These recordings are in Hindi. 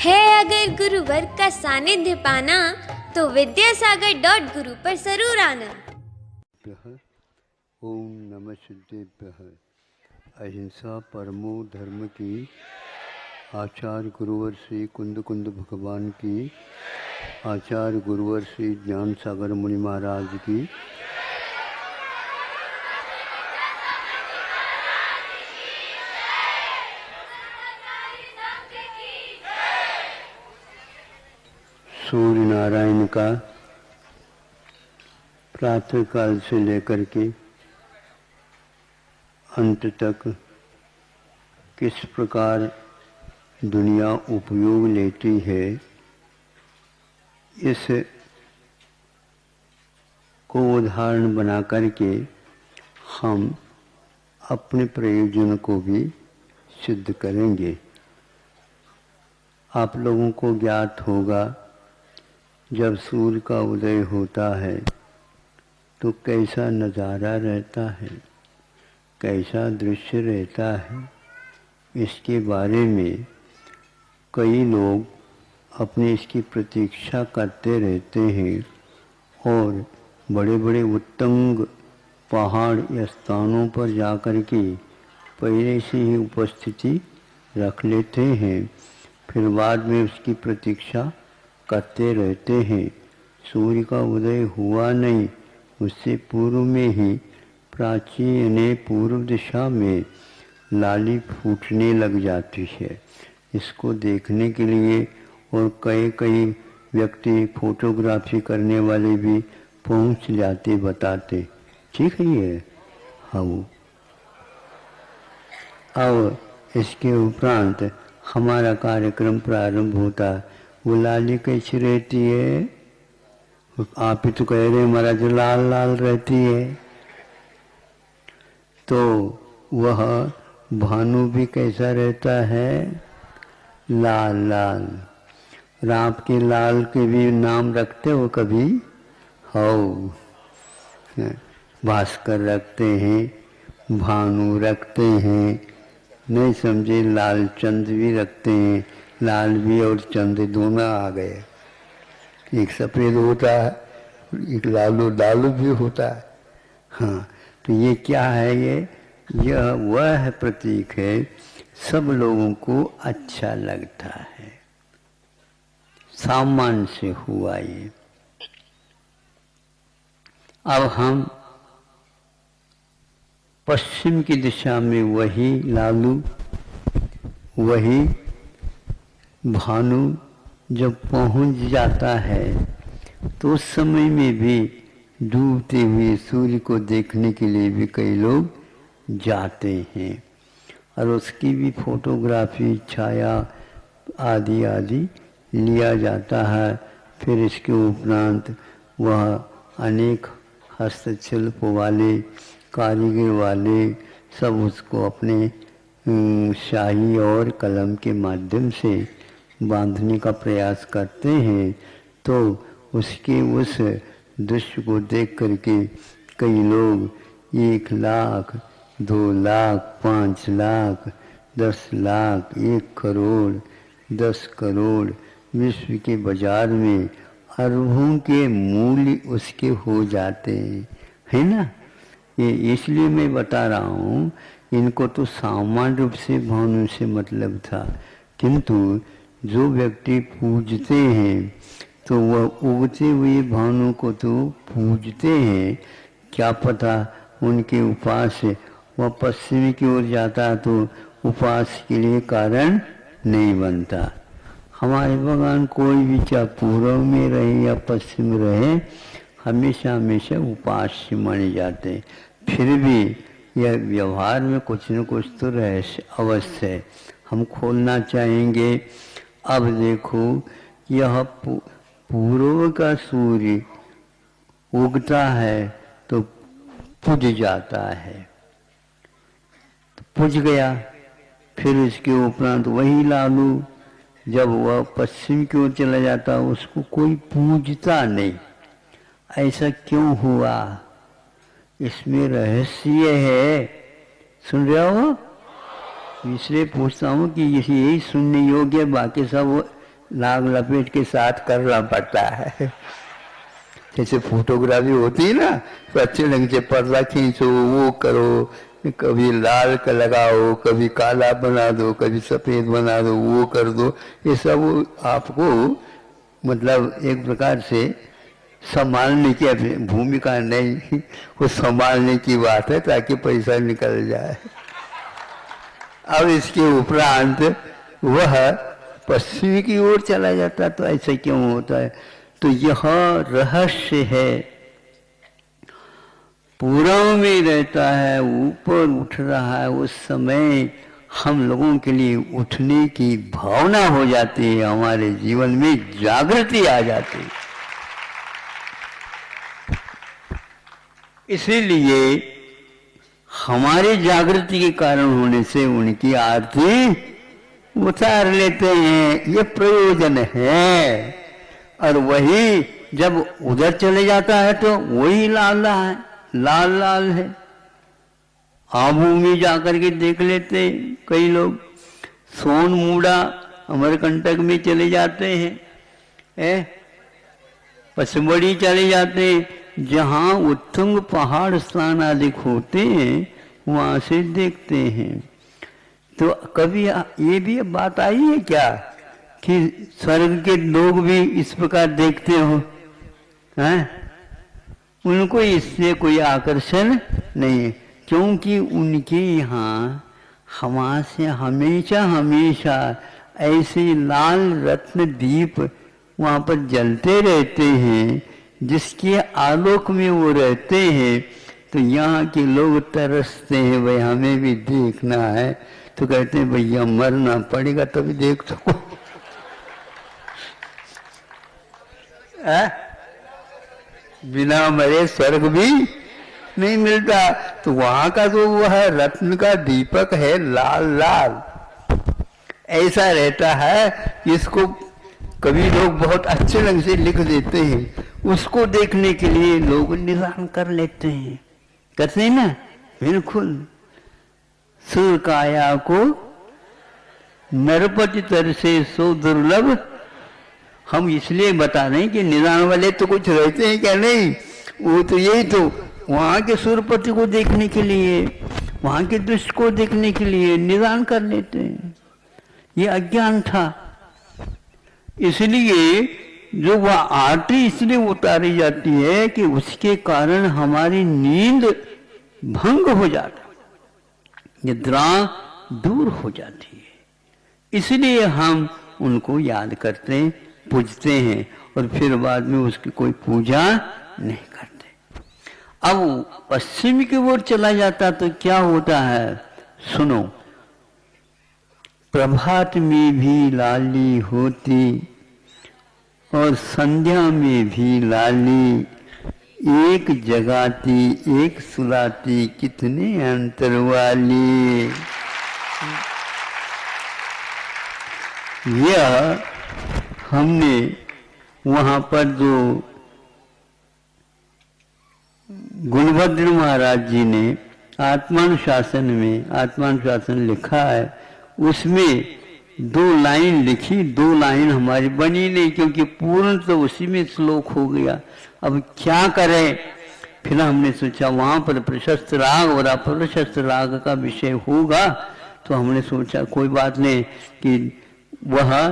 है अगर गुरुवर का सानिध्य पाना तो विद्यासागर.गुरु पर जरूर आना। ओम नमः सिद्धेभ्यः। अहिंसा परमो धर्म की, आचार्य गुरुवर श्री कुंद कुंद भगवान की, आचार्य गुरुवर श्री ज्ञान सागर मुनि महाराज की, सूर्य नारायण का प्रातः काल से लेकर के अंत तक किस प्रकार दुनिया उपयोग लेती है, इस को उदाहरण बना करके हम अपने प्रयोजन को भी सिद्ध करेंगे। आप लोगों को ज्ञात होगा, जब सूर्य का उदय होता है तो कैसा नज़ारा रहता है, कैसा दृश्य रहता है, इसके बारे में कई लोग अपनी इसकी प्रतीक्षा करते रहते हैं और बड़े बड़े उत्तुंग पहाड़ या स्थानों पर जाकर के पहले से ही उपस्थिति रख लेते हैं, फिर बाद में उसकी प्रतीक्षा करते रहते हैं। सूर्य का उदय हुआ नहीं, उससे पूर्व में ही प्राचीन पूर्व दिशा में लाली फूटने लग जाती है। इसको देखने के लिए और कई व्यक्ति फोटोग्राफी करने वाले भी पहुंच जाते बताते। ठीक है ये। हाँ, अब इसके उपरांत हमारा कार्यक्रम प्रारंभ होता। वो लाली कैसी रहती है? आप ही तो कह रहे महाराज लाल लाल रहती है, तो वह भानु भी कैसा रहता है? लाल लाल। राम के लाल के भी नाम रखते हो कभी? हो, भास्कर रखते हैं, भानु रखते हैं, नहीं समझे लाल चंद भी रखते हैं। लाल भी और चंद दोनों आ गए। एक सफ़ेद होता है, एक लालू लालू भी होता है। हाँ, तो ये क्या है? यह वह प्रतीक है, सब लोगों को अच्छा लगता है। सामान्य से हुआ ये। अब हम पश्चिम की दिशा में वही लालू, वही भानु जब पहुंच जाता है तो उस समय में भी डूबते हुए सूर्य को देखने के लिए भी कई लोग जाते हैं और उसकी भी फोटोग्राफी, छाया आदि आदि लिया जाता है। फिर इसके उपरांत वह अनेक हस्तशिल्प वाले, कारीगर वाले सब उसको अपने शाही और कलम के माध्यम से बांधने का प्रयास करते हैं। तो उसके उस दृश्य को देख करके कई लोग 1 लाख, 2 लाख, 5 लाख, 10 लाख, 1 करोड़, 10 करोड़ विश्व के बाजार में अरबों के मूल्य उसके हो जाते हैं, है ना? ये इसलिए मैं बता रहा हूँ, इनको तो सामान्य रूप से भानु से मतलब था, किंतु जो व्यक्ति पूजते हैं तो वह उगते हुए भानु को तो पूजते हैं। क्या पता उनके उपास वह पश्चिम की ओर जाता तो उपास के लिए कारण नहीं बनता। हमारे भगवान कोई भी चाहे पूर्व में रहे या पश्चिम रहे, हमेशा हमेशा उपास्य माने जाते हैं। फिर भी यह व्यवहार में कुछ न कुछ तो रहस्य अवश्य है, हम खोलना चाहेंगे। अब देखो, यह पूर्व का सूर्य उगता है तो पुज जाता है, तो पुज गया। फिर इसके उपरांत वही लालू जब वह पश्चिम की ओर चला जाता उसको कोई पूजता नहीं। ऐसा क्यों हुआ? इसमें रहस्य है। सुन रहे हो? इसलिए पूछता हूँ कि यही सुनने योग्य, बाकी सब नाग लपेट के साथ करना पड़ता है। जैसे फोटोग्राफी होती है ना, तो अच्छे ढंग से पर्दा खींचो, वो करो, कभी लाल का लगाओ, कभी काला बना दो, कभी सफ़ेद बना दो, वो कर दो। ये सब आपको मतलब एक प्रकार से संभालने की भूमिका नहीं, वो संभालने की बात है ताकि पैसा निकल जाए। अब इसके उपरांत वह पश्चिम की ओर चला जाता, तो ऐसा क्यों होता है? तो यह रहस्य है। पूर्व में रहता है, ऊपर उठ रहा है, उस समय हम लोगों के लिए उठने की भावना हो जाती है, हमारे जीवन में जागृति आ जाती है। इसीलिए हमारे जागृति के कारण होने से उनकी आरती उतार लेते हैं, ये प्रयोजन है। और वही जब उधर चले जाता है तो वही लाल है, लाल लाल है। आबू में जाकर के देख लेते कई लोग, सोन मूड़ा अमरकंटक में चले जाते हैं, पचमढ़ी चले जाते हैं, जहाँ उत्तुंग पहाड़ स्थान आदि होते हैं वहाँ से देखते हैं। तो कभी ये भी बात आई है क्या कि स्वर्ग के लोग भी इस प्रकार देखते हो? हैं? उनको इससे कोई आकर्षण नहीं है, क्योंकि उनके यहाँ हमारे से हमेशा हमेशा ऐसे लाल रत्न दीप वहाँ पर जलते रहते हैं, जिसके आलोक में वो रहते हैं। तो यहाँ के लोग तरसते हैं, भाई हमें भी देखना है। तो कहते हैं भैया मरना पड़ेगा तभी देख सको। बिना मरे स्वर्ग भी नहीं मिलता। तो वहां का जो वह रत्न का दीपक है लाल लाल ऐसा रहता है, इसको कभी लोग बहुत अच्छे ढंग से लिख देते हैं। उसको देखने के लिए लोग निदान कर लेते हैं, करते हैं ना, बिल्कुल। सुर काया को नरपति तर से सो दुर्लभ। हम इसलिए बता रहे हैं कि निदान वाले तो कुछ रहते हैं क्या? नहीं, वो तो यही तो वहाँ के सुरपति को देखने के लिए, वहाँ के दृष्ट को देखने के लिए निदान कर लेते हैं। ये अज्ञान था। इसलिए जो वह आरती इसलिए उतारी जाती है कि उसके कारण हमारी नींद भंग हो जाता, निद्रा दूर हो जाती है। इसलिए हम उनको याद करते हैं, पूजते हैं, और फिर बाद में उसकी कोई पूजा नहीं करते। अब पश्चिम की ओर चला जाता तो क्या होता है, सुनो। प्रभात में भी लाली होती और संध्या में भी लाली, एक जगाती एक सुलाती, कितने अंतर वाली। यह हमने वहाँ पर जो गुणभद्र महाराज जी ने आत्मानुशासन में आत्मानुशासन लिखा है, उसमें 2 लाइन लिखी। 2 लाइन हमारी बनी नहीं, क्योंकि पूर्ण तो उसी में श्लोक हो गया। अब क्या करें? फिर हमने सोचा वहाँ पर प्रशस्त राग और अप्रशस्त राग का विषय होगा, तो हमने सोचा कोई बात नहीं कि वह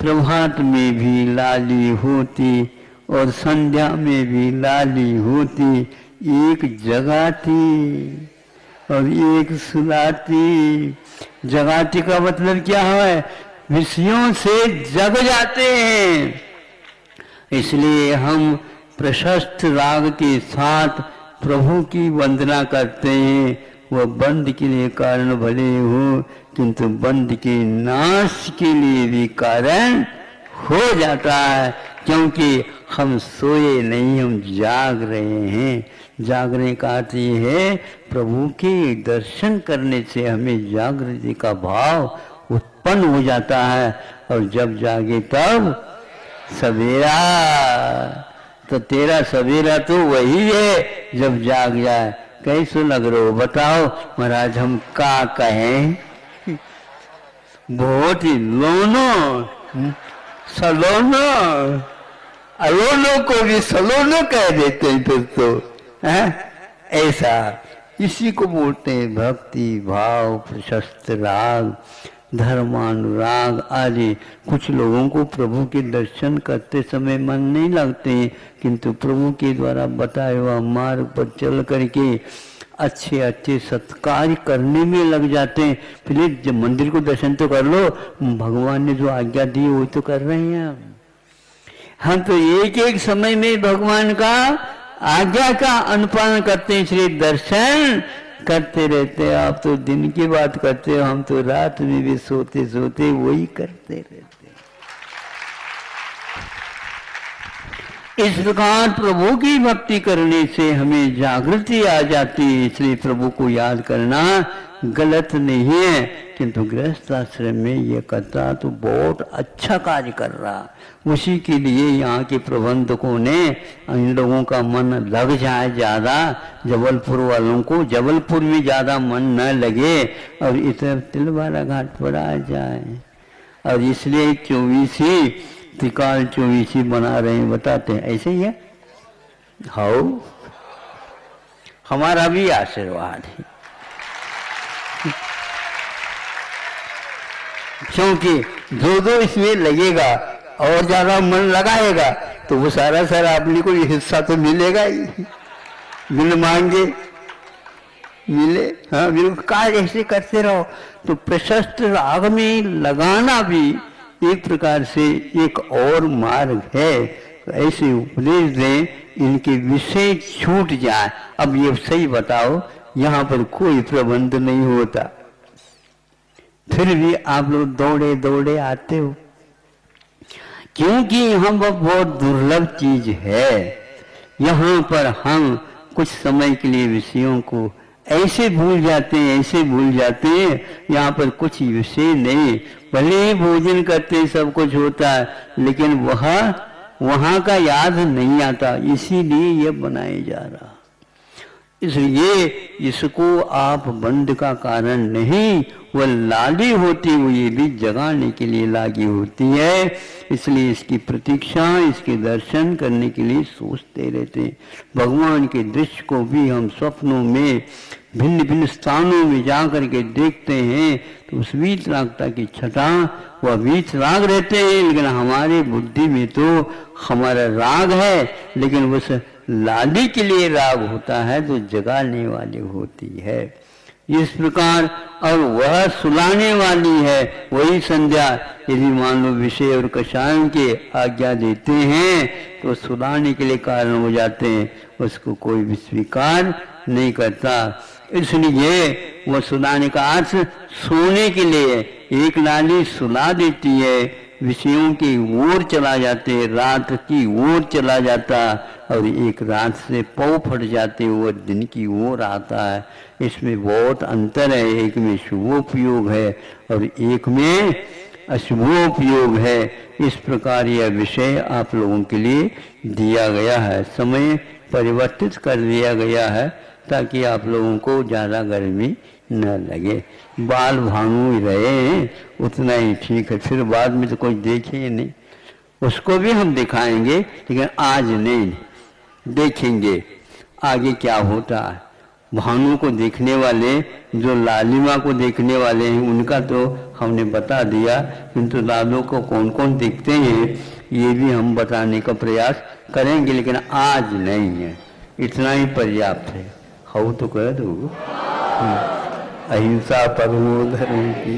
प्रभात में भी लाली होती और संध्या में भी लाली होती, एक जगाती और एक सुलाती। जगाती का मतलब क्या है? विषयों से जग जाते हैं। इसलिए हम प्रशस्त राग के साथ प्रभु की वंदना करते हैं। वह बंद के लिए कारण भले हो, किंतु बंद के नाश के लिए भी कारण हो जाता है, क्योंकि हम सोए नहीं, हम जाग रहे हैं। जागने का अर्थ ये है, प्रभु के दर्शन करने से हमें जागृति का भाव उत्पन्न हो जाता है। और जब जागे तब सवेरा। तो तेरा सवेरा तो वही है जब जाग जाए। कैसे लग रहे हो बताओ महाराज, हम क्या कहें? बहुत ही दोनों सलोनो, अलोनो को भी सलोनो कह देते हैं फिर तो है। ऐसा इसी को बोलते हैं भक्ति भाव, प्रशस्त राग, धर्मानुराग आदि। कुछ लोगों को प्रभु के दर्शन करते समय मन नहीं लगते, किंतु प्रभु के द्वारा बताए हुआ मार्ग पर चल करके अच्छे अच्छे सत्कार करने में लग जाते हैं। फिर जब मंदिर को दर्शन तो कर लो, भगवान ने जो आज्ञा दी वो तो कर रहे हैं हम तो एक एक समय में भगवान का आज्ञा का अनुपालन करते हैं, इसलिए दर्शन करते रहते हैं। आप तो दिन की बात करते हो, हम तो रात में भी सोते सोते वही करते रहते। इस प्रकार प्रभु की भक्ति करने से हमें जागृति आ जाती है, इसलिए प्रभु को याद करना गलत नहीं है। किंतु गृहस्थ आश्रम में ये करता तो बहुत अच्छा कार्य कर रहा, उसी के लिए यहाँ के प्रबंधकों ने इन लोगों का मन लग जाए ज़्यादा, जबलपुर वालों को जबलपुर में ज़्यादा मन न लगे और इधर तिलवारा घाट पर आ जाए, और इसलिए 24 त्रिकाल 24 बना रहे हैं। बताते हैं ऐसे ही है। हाँ, हमारा भी आशीर्वाद है, क्योंकि जो इसमें लगेगा और ज्यादा मन लगाएगा तो वो सारा सारा अपने को हिस्सा तो मिलेगा ही, बिन मांगे मिले। हाँ बिल्कुल, कार्य ऐसे करते रहो। तो प्रशस्त राग में लगाना भी एक प्रकार से एक और मार्ग है। तो ऐसे उपदेश दें, इनके विषय छूट जाए। अब ये सही बताओ, यहाँ पर कोई प्रबंध नहीं होता, फिर भी आप लोग दौड़े दौड़े आते हो, क्योंकि यहाँ पर बहुत दुर्लभ चीज है। यहाँ पर हम कुछ समय के लिए विषयों को ऐसे भूल जाते हैं, ऐसे भूल जाते हैं। यहाँ पर कुछ विषय नहीं, भले ही भोजन करते सब कुछ होता है, लेकिन वहाँ का याद नहीं आता, इसीलिए ये बनाए जा रहा। इसलिए इसको आप बंद का कारण नहीं, वह लाली होती हुई भी जगाने के लिए लागी होती है। इसलिए इसकी प्रतीक्षा, इसके दर्शन करने के लिए सोचते रहते हैं। भगवान के दृश्य को भी हम स्वप्नों में भिन्न भिन्न स्थानों में जा करके देखते हैं, तो उस वीतरागता की छटा वह वीतराग रहते हैं, लेकिन हमारे बुद्धि में तो हमारा राग है, लेकिन उस लाली के लिए राग होता है जो जगाने वाली होती है। इस प्रकार, और वह सुलाने वाली है, वही संध्या। यदि मान लो विषय और कषायों के आज्ञा देते हैं तो सुलाने के लिए कारण हो जाते हैं, उसको कोई भी स्वीकार नहीं करता। इसलिए वह सुलाने का अर्थ सोने के लिए, एक लाली सुला देती है, विषयों की ओर चला जाते, रात की ओर चला जाता, और एक रात से पौ फट जाते वो दिन की ओर आता है। इसमें बहुत अंतर है, एक में शुभोपयोग है और एक में अशुभोपयोग है। इस प्रकार यह विषय आप लोगों के लिए दिया गया है, समय परिवर्तित कर दिया गया है ताकि आप लोगों को ज़्यादा गर्मी न लगे। बाल भानु रहे उतना ही ठीक है, फिर बाद में तो कोई देखे नहीं, उसको भी हम दिखाएंगे, लेकिन आज नहीं देखेंगे आगे क्या होता है। भानु को देखने वाले, जो लालिमा को देखने वाले हैं, उनका तो हमने बता दिया, किंतु लालों को कौन कौन देखते हैं ये भी हम बताने का प्रयास करेंगे, लेकिन आज नहीं है, इतना ही पर्याप्त है। हो तो कह दो, अहिंसा परमो धर्म की।